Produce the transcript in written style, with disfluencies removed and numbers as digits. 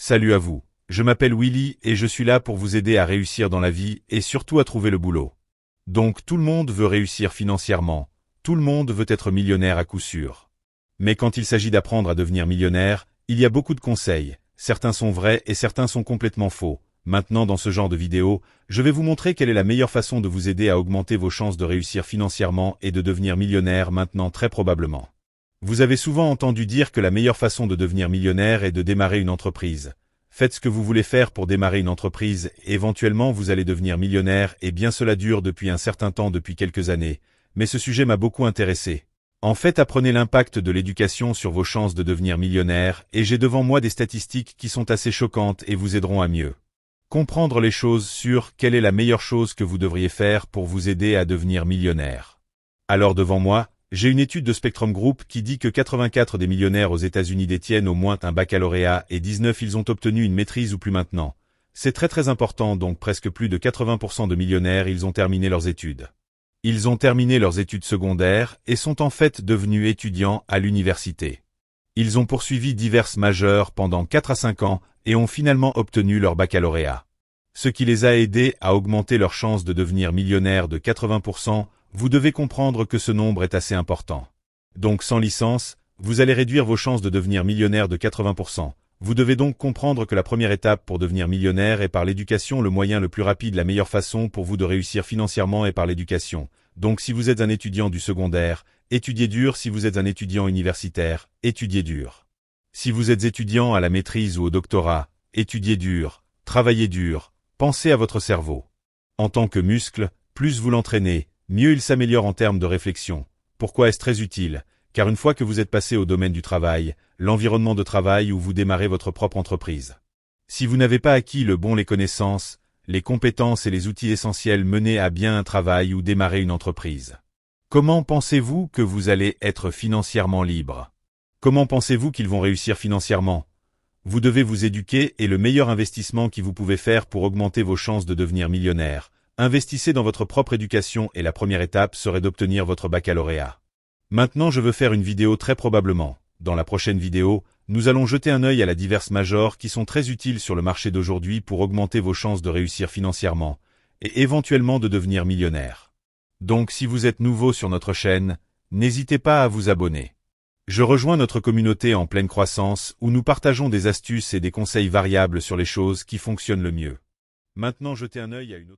Salut à vous, je m'appelle Willy et je suis là pour vous aider à réussir dans la vie et surtout à trouver le boulot. Donc tout le monde veut réussir financièrement, tout le monde veut être millionnaire à coup sûr. Mais quand il s'agit d'apprendre à devenir millionnaire, il y a beaucoup de conseils, certains sont vrais et certains sont complètement faux. Maintenant dans ce genre de vidéo, je vais vous montrer quelle est la meilleure façon de vous aider à augmenter vos chances de réussir financièrement et de devenir millionnaire maintenant très probablement. Vous avez souvent entendu dire que la meilleure façon de devenir millionnaire est de démarrer une entreprise. Faites ce que vous voulez faire pour démarrer une entreprise, éventuellement vous allez devenir millionnaire et bien cela dure depuis un certain temps depuis quelques années, mais ce sujet m'a beaucoup intéressé. En fait, apprenez l'impact de l'éducation sur vos chances de devenir millionnaire et j'ai devant moi des statistiques qui sont assez choquantes et vous aideront à mieux comprendre les choses sur quelle est la meilleure chose que vous devriez faire pour vous aider à devenir millionnaire. Alors devant moi, j'ai une étude de Spectrum Group qui dit que 84 des millionnaires aux États-Unis détiennent au moins un baccalauréat et 19 ils ont obtenu une maîtrise ou plus maintenant. C'est très important donc presque plus de 80% de millionnaires ils ont terminé leurs études. Ils ont terminé leurs études secondaires et sont en fait devenus étudiants à l'université. Ils ont poursuivi diverses majeures pendant 4 à 5 ans et ont finalement obtenu leur baccalauréat. Ce qui les a aidés à augmenter leurs chances de devenir millionnaires de 80%, vous devez comprendre que ce nombre est assez important. Donc sans licence, vous allez réduire vos chances de devenir millionnaire de 80%. Vous devez donc comprendre que la première étape pour devenir millionnaire est par l'éducation, le moyen le plus rapide, la meilleure façon pour vous de réussir financièrement est par l'éducation. Donc si vous êtes un étudiant du secondaire, étudiez dur. Si vous êtes un étudiant universitaire, étudiez dur. Si vous êtes étudiant à la maîtrise ou au doctorat, étudiez dur, travaillez dur, pensez à votre cerveau. En tant que muscle, plus vous l'entraînez, mieux il s'améliore en termes de réflexion. Pourquoi est-ce très utile? Car une fois que vous êtes passé au domaine du travail, l'environnement de travail où vous démarrez votre propre entreprise. Si vous n'avez pas acquis les connaissances, les compétences et les outils essentiels menés à bien un travail ou démarrer une entreprise. Comment pensez-vous que vous allez être financièrement libre? Comment pensez-vous qu'ils vont réussir financièrement? Vous devez vous éduquer et le meilleur investissement que vous pouvez faire pour augmenter vos chances de devenir millionnaire. Investissez dans votre propre éducation et la première étape serait d'obtenir votre baccalauréat. Maintenant je veux faire une vidéo très probablement. Dans la prochaine vidéo, nous allons jeter un œil à la diverses majors qui sont très utiles sur le marché d'aujourd'hui pour augmenter vos chances de réussir financièrement et éventuellement de devenir millionnaire. Donc si vous êtes nouveau sur notre chaîne, n'hésitez pas à vous abonner. Je rejoins notre communauté en pleine croissance où nous partageons des astuces et des conseils variables sur les choses qui fonctionnent le mieux. Maintenant jetez un œil à une autre